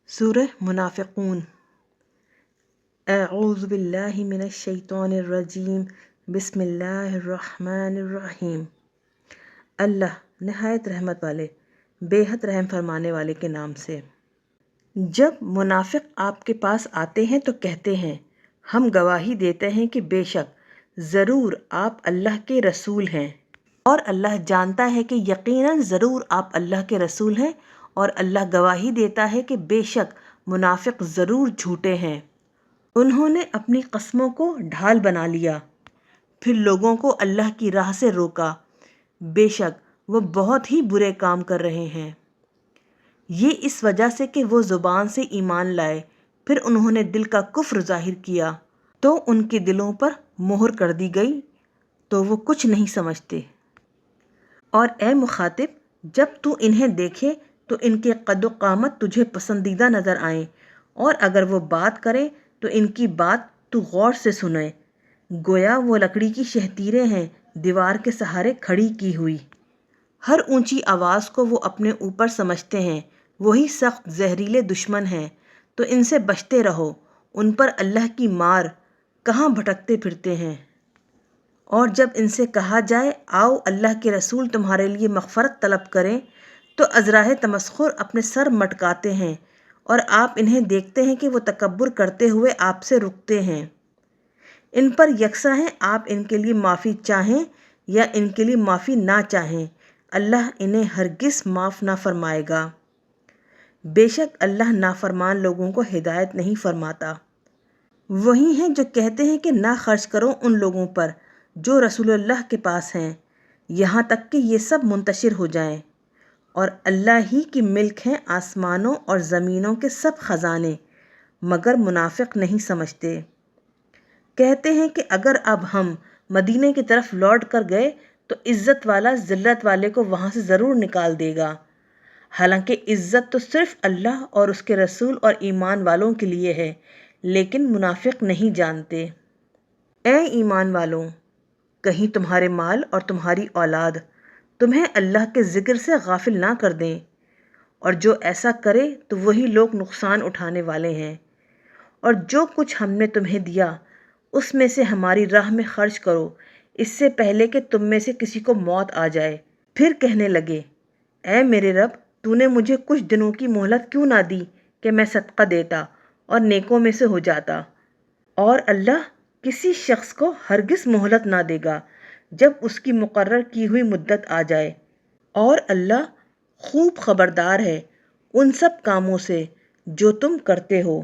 سورہ منافقون۔ اعوذ باللہ من الشیطان الرجیم، بسم اللہ الرحمن الرحیم۔ اللہ نہایت رحمت والے بے حد رحم فرمانے والے کے نام سے۔ جب منافق آپ کے پاس آتے ہیں تو کہتے ہیں ہم گواہی دیتے ہیں کہ بے شک ضرور آپ اللہ کے رسول ہیں، اور اللہ جانتا ہے کہ یقیناً ضرور آپ اللہ کے رسول ہیں، اور اللہ گواہی دیتا ہے کہ بے شک منافق ضرور جھوٹے ہیں۔ انہوں نے اپنی قسموں کو ڈھال بنا لیا، پھر لوگوں کو اللہ کی راہ سے روکا، بے شک وہ بہت ہی برے کام کر رہے ہیں۔ یہ اس وجہ سے کہ وہ زبان سے ایمان لائے، پھر انہوں نے دل کا کفر ظاہر کیا تو ان کے دلوں پر مہر کر دی گئی تو وہ کچھ نہیں سمجھتے۔ اور اے مخاطب، جب تو انہیں دیکھے تو ان کے قد و قامت تجھے پسندیدہ نظر آئیں، اور اگر وہ بات کریں تو ان کی بات تو غور سے سنے، گویا وہ لکڑی کی شہتیریں ہیں دیوار کے سہارے کھڑی کی ہوئی۔ ہر اونچی آواز کو وہ اپنے اوپر سمجھتے ہیں، وہی سخت زہریلے دشمن ہیں، تو ان سے بچتے رہو، ان پر اللہ کی مار، کہاں بھٹکتے پھرتے ہیں۔ اور جب ان سے کہا جائے آؤ اللہ کے رسول تمہارے لیے مغفرت طلب کریں، تو ازراہ تمسخر اپنے سر مٹکاتے ہیں، اور آپ انہیں دیکھتے ہیں کہ وہ تکبر کرتے ہوئے آپ سے رکتے ہیں۔ ان پر یکساں ہے آپ ان کے لیے معافی چاہیں یا ان کے لیے معافی نہ چاہیں، اللہ انہیں ہرگز معاف نہ فرمائے گا۔ بے شک اللہ نافرمان لوگوں کو ہدایت نہیں فرماتا۔ وہی ہیں جو کہتے ہیں کہ نہ خرچ کرو ان لوگوں پر جو رسول اللہ کے پاس ہیں، یہاں تک کہ یہ سب منتشر ہو جائیں، اور اللہ ہی کی ملک ہیں آسمانوں اور زمینوں کے سب خزانے، مگر منافق نہیں سمجھتے۔ کہتے ہیں کہ اگر اب ہم مدینے کی طرف لوٹ کر گئے تو عزت والا ذلت والے کو وہاں سے ضرور نکال دے گا، حالانکہ عزت تو صرف اللہ اور اس کے رسول اور ایمان والوں کے لیے ہے، لیکن منافق نہیں جانتے۔ اے ایمان والوں، کہیں تمہارے مال اور تمہاری اولاد تمہیں اللہ کے ذکر سے غافل نہ کر دیں، اور جو ایسا کرے تو وہی لوگ نقصان اٹھانے والے ہیں۔ اور جو کچھ ہم نے تمہیں دیا اس میں سے ہماری راہ میں خرچ کرو، اس سے پہلے کہ تم میں سے کسی کو موت آ جائے، پھر کہنے لگے اے میرے رب، تو نے مجھے کچھ دنوں کی مہلت کیوں نہ دی کہ میں صدقہ دیتا اور نیکوں میں سے ہو جاتا۔ اور اللہ کسی شخص کو ہرگز مہلت نہ دے گا جب اس کی مقرر کی ہوئی مدت آ جائے، اور اللہ خوب خبردار ہے ان سب کاموں سے جو تم کرتے ہو۔